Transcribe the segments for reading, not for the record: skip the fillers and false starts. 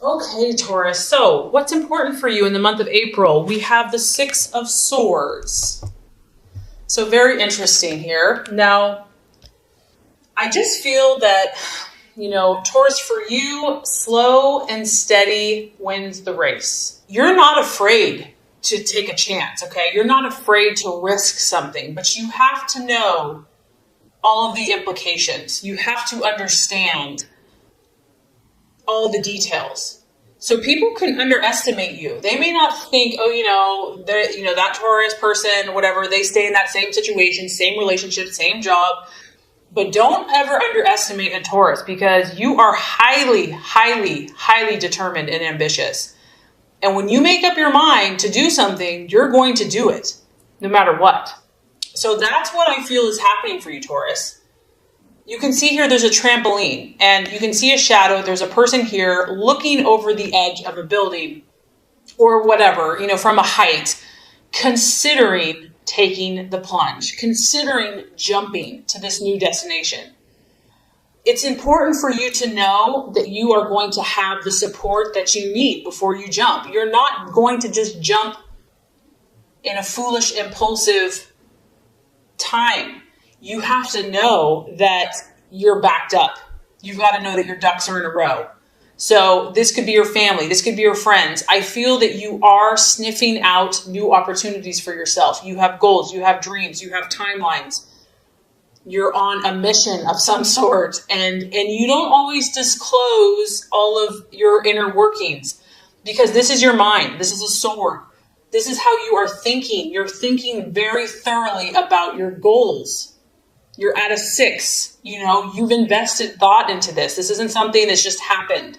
Okay, Taurus. So, what's important for you in the month of April? We have the Six of Swords. So, very interesting here. Now, I just feel that, Taurus, for you, slow and steady wins the race. You're not afraid to take a chance, okay? You're not afraid to risk something, but you have to know all of the implications. You have to understand all the details. So people can underestimate you. They may not think, that Taurus person, whatever, they stay in that same situation, same relationship, same job. But don't ever underestimate a Taurus, because you are highly, highly, highly determined and ambitious. And when you make up your mind to do something, you're going to do it, no matter what. So that's what I feel is happening for you, Taurus. You can see here there's a trampoline, and you can see a shadow. There's a person here looking over the edge of a building or whatever, from a height, considering taking the plunge, considering jumping to this new destination. It's important for you to know that you are going to have the support that you need before you jump. You're not going to just jump in a foolish, impulsive time. You have to know that you're backed up. You've got to know that your ducks are in a row. So this could be your family. This could be your friends. I feel that you are sniffing out new opportunities for yourself. You have goals. You have dreams. You have timelines. You're on a mission of some sort. And you don't always disclose all of your inner workings, because this is your mind. This is a sword. This is how you are thinking. You're thinking very thoroughly about your goals. You're at a 6, you've invested thought into this. This isn't something that's just happened.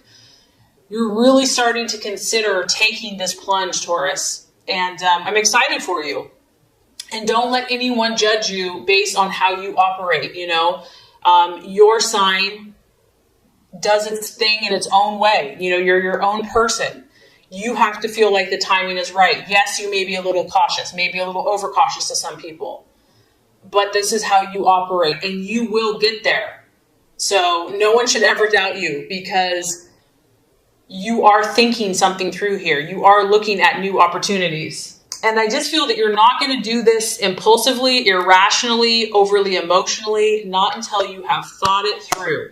You're really starting to consider taking this plunge, Taurus. And I'm excited for you. And don't let anyone judge you based on how you operate. Your sign does its thing in its own way. You're your own person. You have to feel like the timing is right. Yes, you may be a little cautious, maybe a little overcautious to some people. But this is how you operate, and you will get there. So no one should ever doubt you, because you are thinking something through here. You are looking at new opportunities. And I just feel that you're not going to do this impulsively, irrationally, overly emotionally, not until you have thought it through.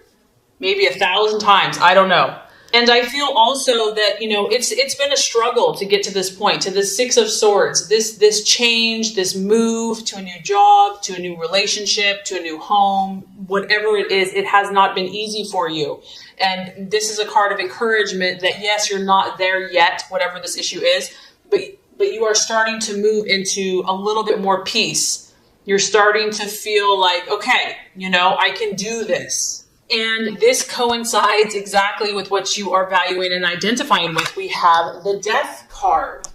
Maybe 1,000 times. I don't know. And I feel also that, it's been a struggle to get to this point, to the Six of Swords, this change, this move to a new job, to a new relationship, to a new home, whatever it is, it has not been easy for you. And this is a card of encouragement that, yes, you're not there yet, whatever this issue is, but you are starting to move into a little bit more peace. You're starting to feel like, okay, I can do this. And this coincides exactly with what you are valuing and identifying with. We have the Death card.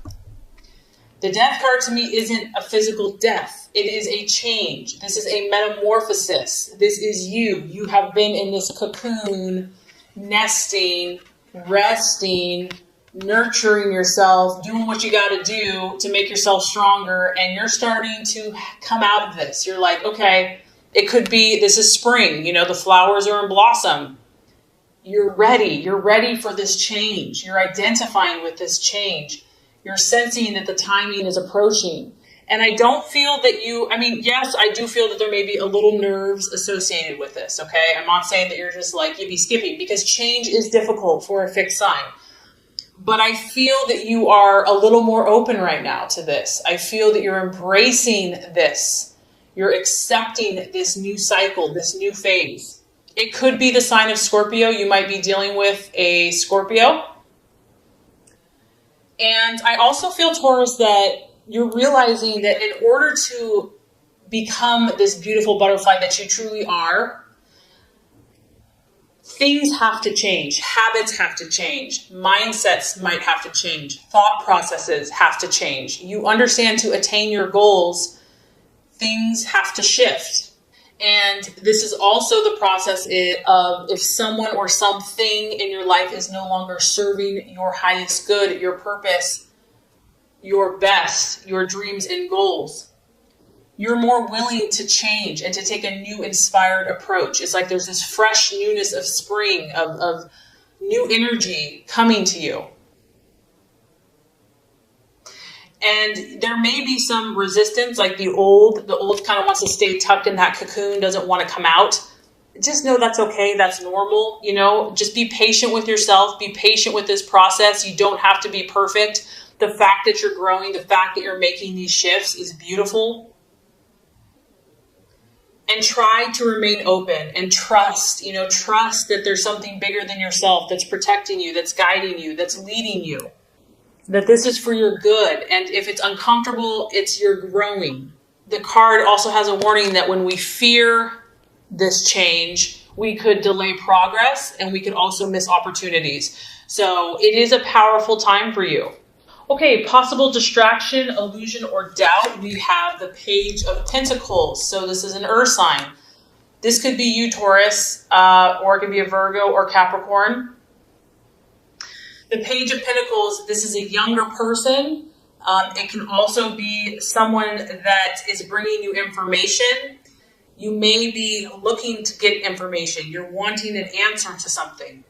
The Death card to me isn't a physical death. It is a change. This is a metamorphosis. This is you. You have been in this cocoon, nesting, resting, nurturing yourself, doing what you got to do to make yourself stronger. And you're starting to come out of this. You're like, okay, it could be, this is spring, the flowers are in blossom. You're ready. You're ready for this change. You're identifying with this change. You're sensing that the timing is approaching. And I don't feel that yes, I do feel that there may be a little nerves associated with this, okay? I'm not saying that you're just like yippee skipping, because change is difficult for a fixed sign. But I feel that you are a little more open right now to this. I feel that you're embracing this. You're accepting this new cycle, this new phase. It could be the sign of Scorpio. You might be dealing with a Scorpio. And I also feel, Taurus, that you're realizing that in order to become this beautiful butterfly that you truly are, things have to change. Habits have to change. Mindsets might have to change. Thought processes have to change. You understand, to attain your goals, things have to shift. And this is also the process of if someone or something in your life is no longer serving your highest good, your purpose, your best, your dreams and goals, you're more willing to change and to take a new inspired approach. It's like there's this fresh newness of spring, of new energy coming to you. And there may be some resistance, like the old kind of wants to stay tucked in that cocoon, doesn't want to come out. Just know that's okay. That's normal. Just be patient with yourself. Be patient with this process. You don't have to be perfect. The fact that you're growing, the fact that you're making these shifts is beautiful. And try to remain open and trust, trust that there's something bigger than yourself that's protecting you, that's guiding you, that's leading you. That this is for your good. And if it's uncomfortable, it's your growing. The card also has a warning that when we fear this change, we could delay progress and we could also miss opportunities. So it is a powerful time for you. Okay, possible distraction, illusion, or doubt. We have the Page of Pentacles. So this is an earth sign. This could be you, Taurus, or it could be a Virgo or Capricorn. The Page of Pentacles, this is a younger person. It can also be someone that is bringing you information. You may be looking to get information. You're wanting an answer to something.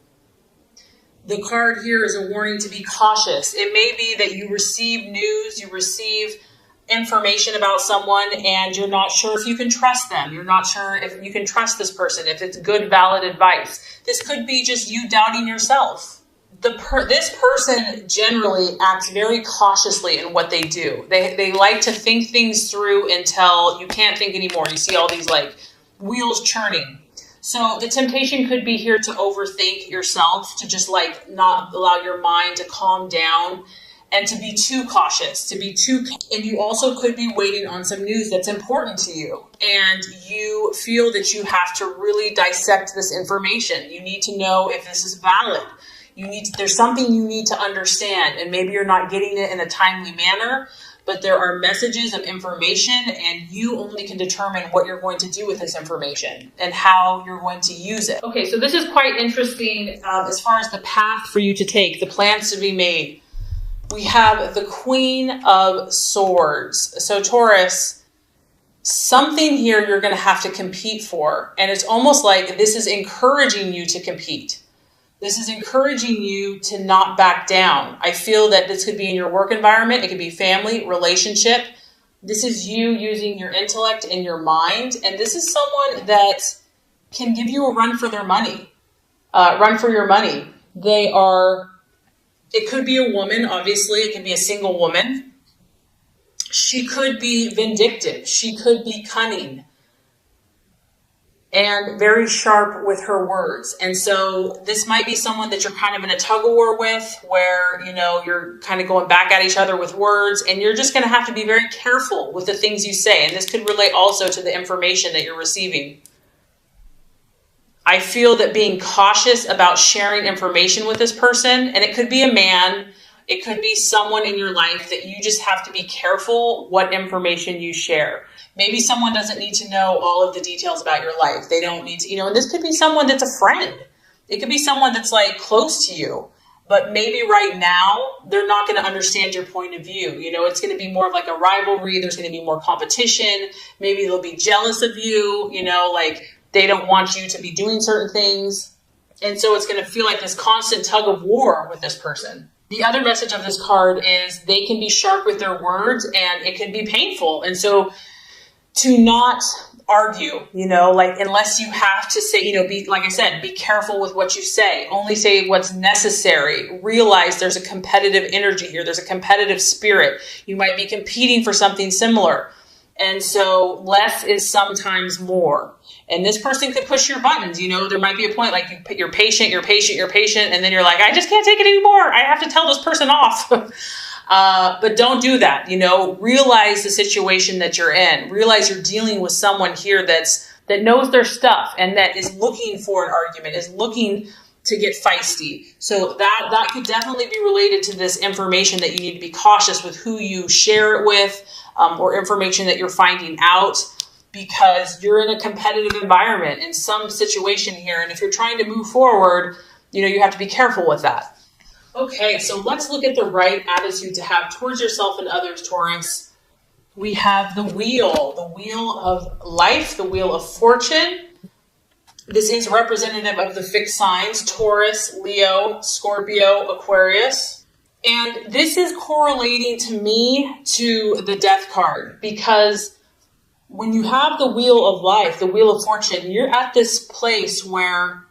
The card here is a warning to be cautious. It may be that you receive news, you receive information about someone, and you're not sure if you can trust them. You're not sure if you can trust this person, if it's good, valid advice. This could be just you doubting yourself. This person generally acts very cautiously in what they do. They like to think things through until you can't think anymore. You see all these wheels churning. So the temptation could be here to overthink yourself, to just not allow your mind to calm down and to be too cautious, and you also could be waiting on some news that's important to you. And you feel that you have to really dissect this information. You need to know if this is valid. There's something you need to understand, and maybe you're not getting it in a timely manner, but there are messages of information, and you only can determine what you're going to do with this information and how you're going to use it. Okay, so this is quite interesting as far as the path for you to take, the plans to be made. We have the Queen of Swords. So Taurus, something here you're going to have to compete for, and it's almost like this is encouraging you to compete. This is encouraging you to not back down. I feel that this could be in your work environment. It could be family, relationship. This is you using your intellect and your mind. And this is someone that can give you a run for their money. Run for your money. It could be a woman, obviously. It could be a single woman. She could be vindictive. She could be cunning. And very sharp with her words. And so this might be someone that you're kind of in a tug of war with, where, you're kind of going back at each other with words, and you're just going to have to be very careful with the things you say. And this could relate also to the information that you're receiving. I feel that being cautious about sharing information with this person, and it could be a man, it could be someone in your life, that you just have to be careful what information you share. Maybe someone doesn't need to know all of the details about your life. They don't need to, and this could be someone that's a friend. It could be someone that's close to you, but maybe right now they're not going to understand your point of view. It's going to be more of a rivalry. There's going to be more competition. Maybe they'll be jealous of you, they don't want you to be doing certain things. And so it's going to feel like this constant tug of war with this person. The other message of this card is they can be sharp with their words, and it can be painful. And so to not argue, unless you have to say, be careful with what you say. Only say what's necessary. Realize there's a competitive energy here. There's a competitive spirit. You might be competing for something similar. And so less is sometimes more. And this person could push your buttons. There might be a point you're patient, and then you're like, I just can't take it anymore. I have to tell this person off. But don't do that. Realize the situation that you're in. Realize you're dealing with someone here that knows their stuff and that is looking for an argument, is looking to get feisty. So that could definitely be related to this information that you need to be cautious with who you share it with, or information that you're finding out, because you're in a competitive environment in some situation here. And if you're trying to move forward, you have to be careful with that. Okay, so let's look at the right attitude to have towards yourself and others, Taurus. We have the wheel of life, the wheel of fortune. This is representative of the fixed signs, Taurus, Leo, Scorpio, Aquarius. And this is correlating to me to the death card, because when you have the wheel of life, the wheel of fortune, you're at this place where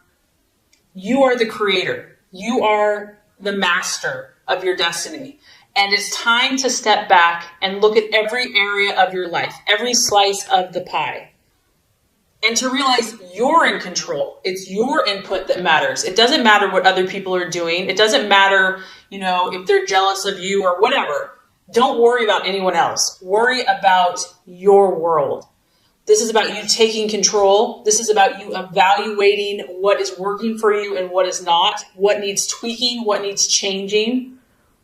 you are the creator. You are the master of your destiny. And it's time to step back and look at every area of your life, every slice of the pie. And to realize you're in control. It's your input that matters. It doesn't matter what other people are doing. It doesn't matter, if they're jealous of you or whatever. Don't worry about anyone else. Worry about your world. This is about you taking control. This is about you evaluating what is working for you and what is not, what needs tweaking, what needs changing,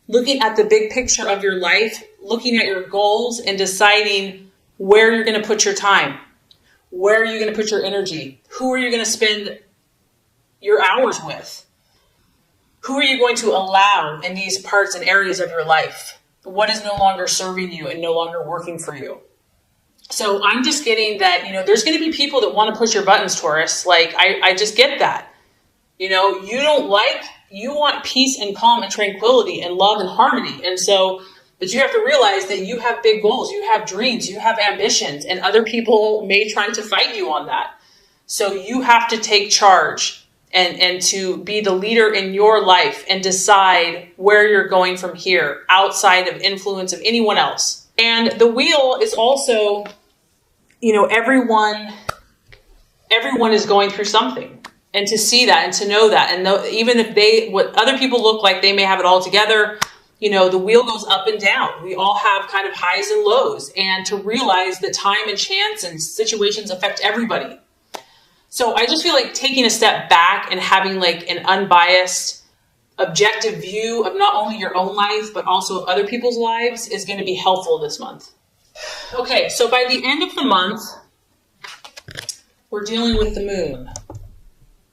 looking at the big picture of your life, looking at your goals and deciding where you're going to put your time. Where are you going to put your energy? Who are you going to spend your hours with? Who are you going to allow in these parts and areas of your life? What is no longer serving you and no longer working for you? So I'm just getting that, there's going to be people that want to push your buttons, Taurus. Like, I just get that. You want peace and calm and tranquility and love and harmony. And so, but you have to realize that you have big goals, you have dreams, you have ambitions, and other people may try to fight you on that. So you have to take charge and to be the leader in your life and decide where you're going from here, outside of influence of anyone else. And the wheel is also, everyone is going through something. And to see that and to know that, and even if what other people look like, they may have it all together. The wheel goes up and down. We all have kind of highs and lows, and to realize that time and chance and situations affect everybody. So I just feel like taking a step back and having like an unbiased, objective view of not only your own life, but also of other people's lives is going to be helpful this month. Okay, so by the end of the month, we're dealing with the moon.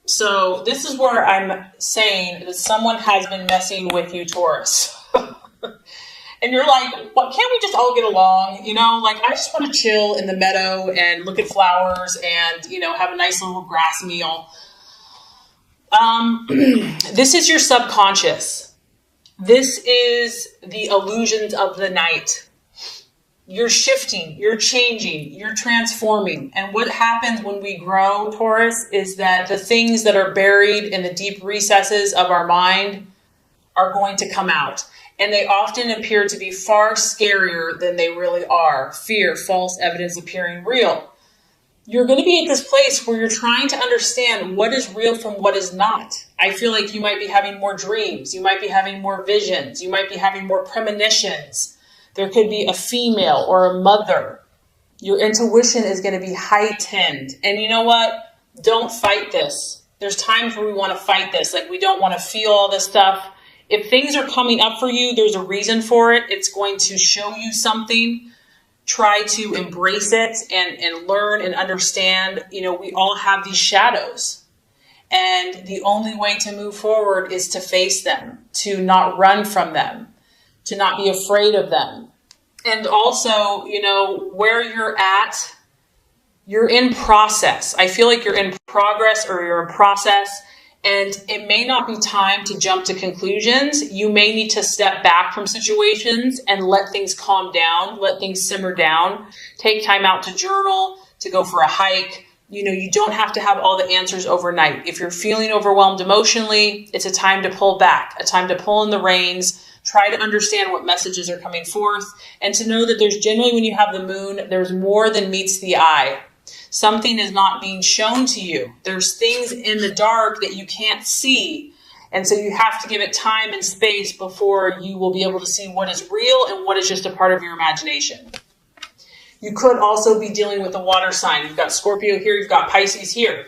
So this is where I'm saying that someone has been messing with you, Taurus. And you're like, what, can't we just all get along? I just want to chill in the meadow and look at flowers and, have a nice little grass meal. This is your subconscious. This is the illusions of the night. You're shifting, you're changing, you're transforming. And what happens when we grow, Taurus, is that the things that are buried in the deep recesses of our mind are going to come out. And they often appear to be far scarier than they really are. Fear, false evidence appearing real. You're going to be at this place where you're trying to understand what is real from what is not. I feel like you might be having more dreams. You might be having more visions. You might be having more premonitions. There could be a female or a mother. Your intuition is going to be heightened. And you know what? Don't fight this. There's times where we want to fight this. Like, we don't want to feel all this stuff. If things are coming up for you, there's a reason for it. It's going to show you something. Try to embrace it and learn and understand. We all have these shadows. And the only way to move forward is to face them, to not run from them, to not be afraid of them. And also, where you're at, you're in process. I feel like you're in progress or you're in process. And it may not be time to jump to conclusions. You may need to step back from situations and let things calm down, let things simmer down, take time out to journal, to go for a hike. You don't have to have all the answers overnight. If you're feeling overwhelmed emotionally, it's a time to pull back, a time to pull in the reins, try to understand what messages are coming forth, and to know that there's generally, when you have the moon, there's more than meets the eye. Something is not being shown to you. There's things in the dark that you can't see. And so you have to give it time and space before you will be able to see what is real and what is just a part of your imagination. You could also be dealing with a water sign. You've got Scorpio here, you've got Pisces here.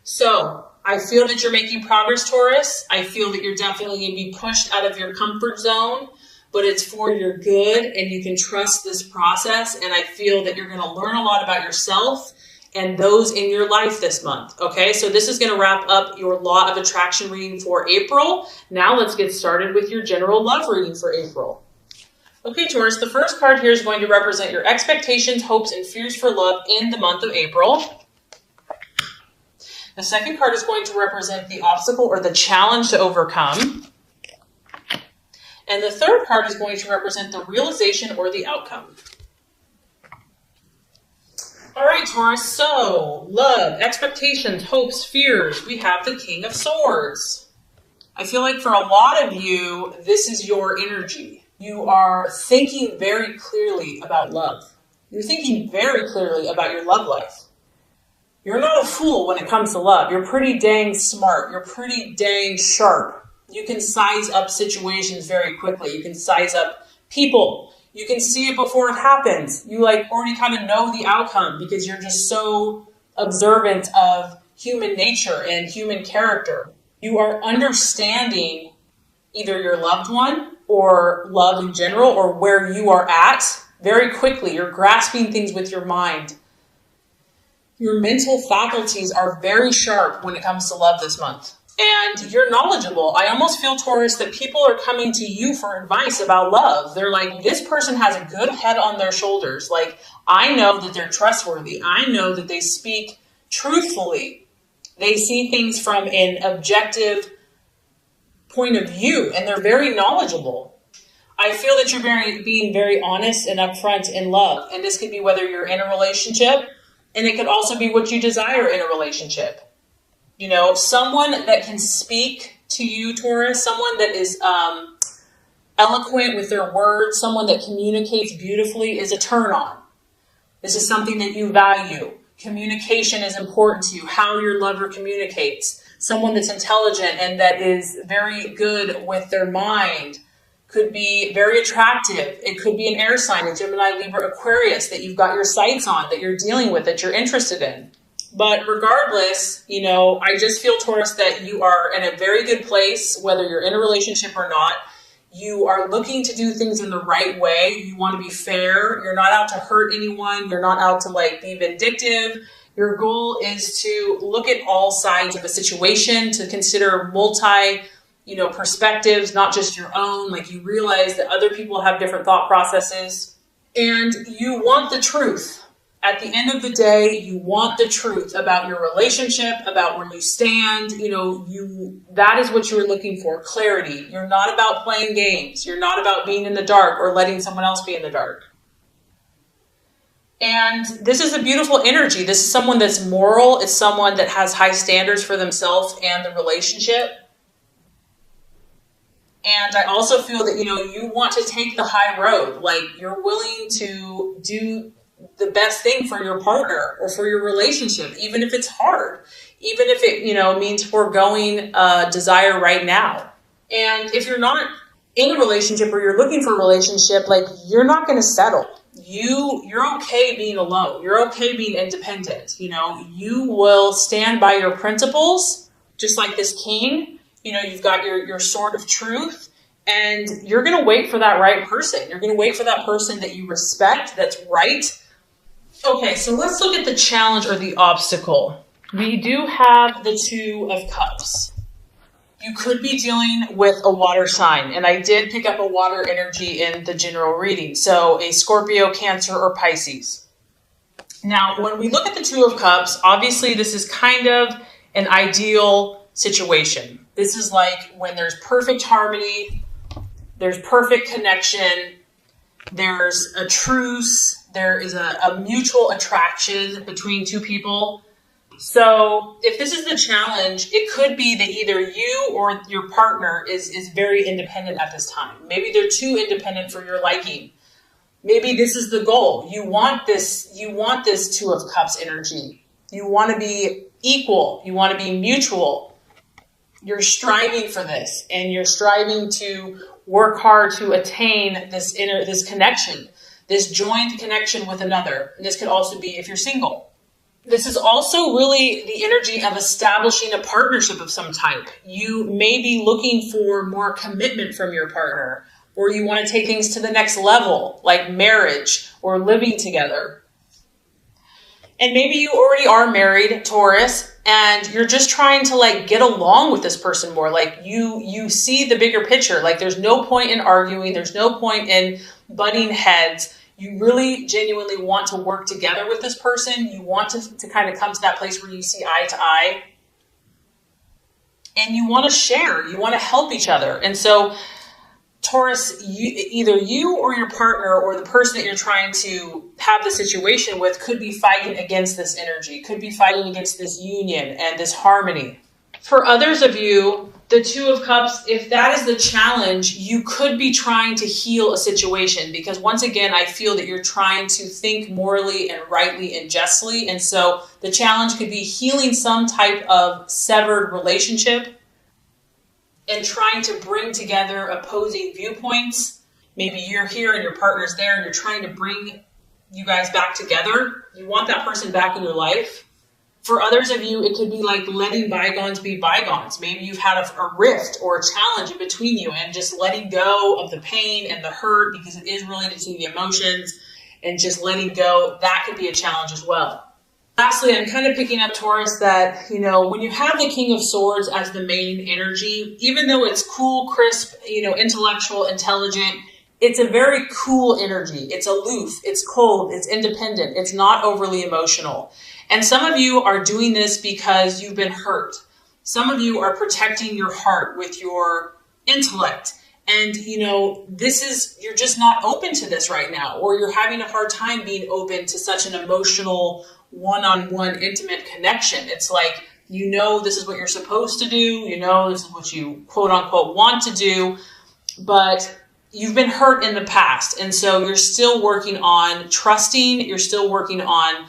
So I feel that you're making progress, Taurus. I feel that you're definitely going to be pushed out of your comfort zone, but it's for your good and you can trust this process. And I feel that you're going to learn a lot about yourself and those in your life this month. Okay, so this is going to wrap up your Law of Attraction reading for April. Now let's get started with your general love reading for April. Okay, Taurus, the first card here is going to represent your expectations, hopes, and fears for love in the month of April. The second card is going to represent the obstacle or the challenge to overcome. And the third card is going to represent the realization or the outcome. All right, Taurus, so love, expectations, hopes, fears. We have the King of Swords. I feel like for a lot of you, this is your energy. You are thinking very clearly about love. You're thinking very clearly about your love life. You're not a fool when it comes to love. You're pretty dang smart. You're pretty dang sharp. You can size up situations very quickly. You can size up people. You can see it before it happens. You already kind of know the outcome because you're just so observant of human nature and human character. You are understanding either your loved one or love in general or where you are at very quickly. You're grasping things with your mind. Your mental faculties are very sharp when it comes to love this month. And you're knowledgeable. I almost feel, Taurus, that people are coming to you for advice about love. They're like, this person has a good head on their shoulders. Like, I know that they're trustworthy. I know that they speak truthfully. They see things from an objective point of view, and they're very knowledgeable. I feel that you're being very honest and upfront in love. And this could be whether you're in a relationship, and it could also be what you desire in a relationship. You know, someone that can speak to you, Taurus, someone that is eloquent with their words, someone that communicates beautifully is a turn on. This is something that you value. Communication is important to you, how your lover communicates. Someone that's intelligent and that is very good with their mind could be very attractive. It could be an air sign, a Gemini, Libra, Aquarius that you've got your sights on, that you're dealing with, that you're interested in. But regardless, you know, I just feel, Taurus, that you are in a very good place, whether you're in a relationship or not. You are looking to do things in the right way. You want to be fair. You're not out to hurt anyone. You're not out to be vindictive. Your goal is to look at all sides of a situation, to consider perspectives, not just your own. Like, you realize that other people have different thought processes, and you want the truth. At the end of the day, you want the truth about your relationship, about where you stand. That is what you're looking for, clarity. You're not about playing games. You're not about being in the dark or letting someone else be in the dark. And this is a beautiful energy. This is someone that's moral. It's someone that has high standards for themselves and the relationship. And I also feel that, you want to take the high road. Like, you're willing to do the best thing for your partner or for your relationship, even if it's hard, even if it, means foregoing desire right now. And if you're not in a relationship or you're looking for a relationship, you're not going to settle. You're okay being alone. You're okay being independent. You will stand by your principles, just like this king. You've got your sword of truth, and you're going to wait for that right person. You're going to wait for that person that you respect, that's right. Okay, so let's look at the challenge or the obstacle. We do have the Two of Cups. You could be dealing with a water sign, and I did pick up a water energy in the general reading, so a Scorpio, Cancer, or Pisces. Now, when we look at the Two of Cups, obviously this is kind of an ideal situation. This is like when there's perfect harmony, there's perfect connection, there's a truce, there is a mutual attraction between two people. So if this is the challenge, it could be that either you or your partner is very independent at this time. Maybe they're too independent for your liking. Maybe this is the goal. You want this Two of Cups energy. You want to be equal. You want to be mutual. You're striving for this, and you're striving to work hard to attain this connection, this joined connection with another. And this could also be if you're single. This is also really the energy of establishing a partnership of some type. You may be looking for more commitment from your partner, or you want to take things to the next level, like marriage or living together. And maybe you already are married, Taurus, and you're just trying to get along with this person more. You see the bigger picture. There's no point in arguing. There's no point in butting heads. You really genuinely want to work together with this person. You want to kind of come to that place where you see eye to eye. and you want to share, you want to help each other. And so Taurus, either you or your partner or the person that you're trying to have the situation with could be fighting against this energy, could be fighting against this union and this harmony. For others of you, the Two of Cups, if that is the challenge, you could be trying to heal a situation, because once again, I feel that you're trying to think morally and rightly and justly. And so the challenge could be healing some type of severed relationship and trying to bring together opposing viewpoints. Maybe you're here and your partner's there and you're trying to bring you guys back together. You want that person back in your life. For others of you, it could be like letting bygones be bygones. Maybe you've had a rift or a challenge in between you, and just letting go of the pain and the hurt, because it is related to the emotions, and just letting go, that could be a challenge as well. Lastly, I'm kind of picking up, Taurus, that, when you have the King of Swords as the main energy, even though it's cool, crisp, intellectual, intelligent, it's a very cool energy. It's aloof, it's cold, it's independent, it's not overly emotional. And some of you are doing this because you've been hurt. Some of you are protecting your heart with your intellect. And, you're just not open to this right now, or you're having a hard time being open to such an emotional, one-on-one, intimate connection. It's like, this is what you're supposed to do. This is what you quote unquote want to do, but you've been hurt in the past. And so you're still working on trusting. You're still working on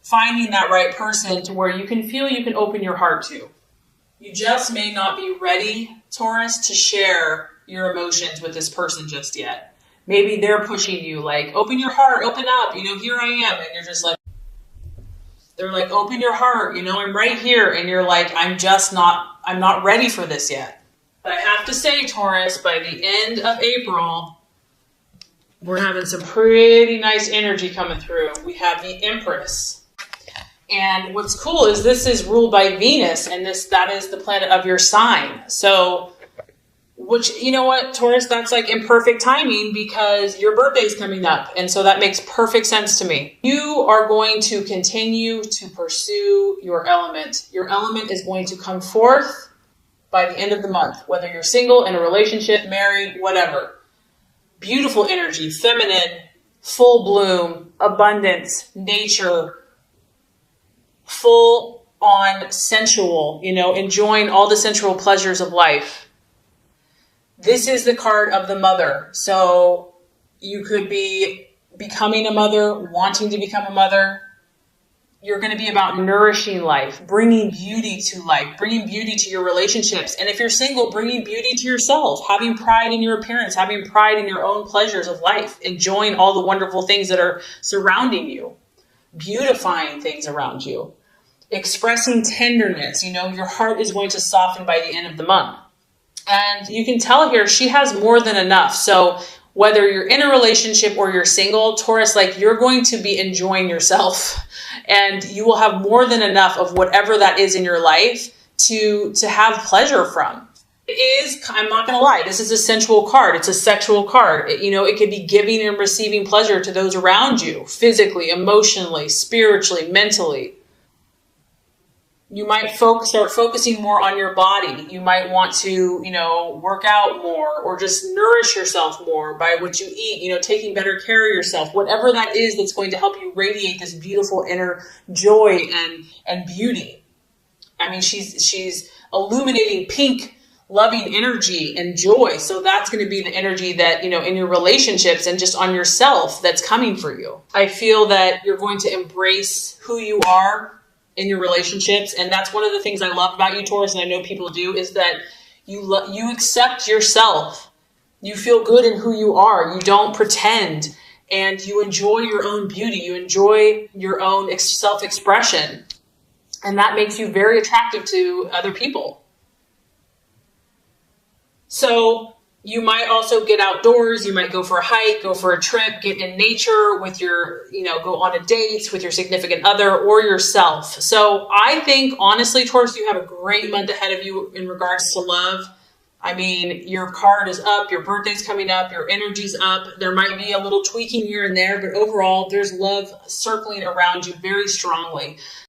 finding that right person to where you can feel you can open your heart to. You just may not be ready, Taurus, to share your emotions with this person just yet. Maybe they're pushing you like, open your heart, open up, here I am. And you're just like, they're like, open your heart, I'm right here. And you're like, I'm not ready for this yet. But I have to say, Taurus, by the end of April, we're having some pretty nice energy coming through. We have the Empress. And what's cool is this is ruled by Venus, and that is the planet of your sign. So, Taurus, that's like in perfect timing, because your birthday's coming up. And so that makes perfect sense to me. You are going to continue to pursue your element. Your element is going to come forth by the end of the month, whether you're single, in a relationship, married, whatever. Beautiful energy, feminine, full bloom, abundance, nature, full on sensual, enjoying all the sensual pleasures of life. This is the card of the mother. So you could be becoming a mother, wanting to become a mother. You're going to be about nourishing life, bringing beauty to life, bringing beauty to your relationships. And if you're single, bringing beauty to yourself, having pride in your appearance, having pride in your own pleasures of life, enjoying all the wonderful things that are surrounding you, beautifying things around you, expressing tenderness. Your heart is going to soften by the end of the month. And you can tell here, she has more than enough. So whether you're in a relationship or you're single, Taurus, you're going to be enjoying yourself, and you will have more than enough of whatever that is in your life to have pleasure from. It is, I'm not going to lie, this is a sensual card. It's a sexual card. It could be giving and receiving pleasure to those around you, physically, emotionally, spiritually, mentally. You might start focusing more on your body. You might want to, work out more, or just nourish yourself more by what you eat, taking better care of yourself, whatever that is that's going to help you radiate this beautiful inner joy and beauty. I mean, she's illuminating pink, loving energy and joy. So that's going to be the energy that, in your relationships and just on yourself that's coming for you. I feel that you're going to embrace who you are in your relationships. And that's one of the things I love about you, Taurus, and I know people do, is that you accept yourself. You feel good in who you are. You don't pretend, and you enjoy your own beauty. You enjoy your own self-expression. And that makes you very attractive to other people. So you might also get outdoors. You might go for a hike, go for a trip, get in nature with your, go on a date with your significant other or yourself. So I think, honestly, Taurus, you have a great month ahead of you in regards to love. I mean, your card is up, your birthday's coming up, your energy's up. There might be a little tweaking here and there, but overall, there's love circling around you very strongly.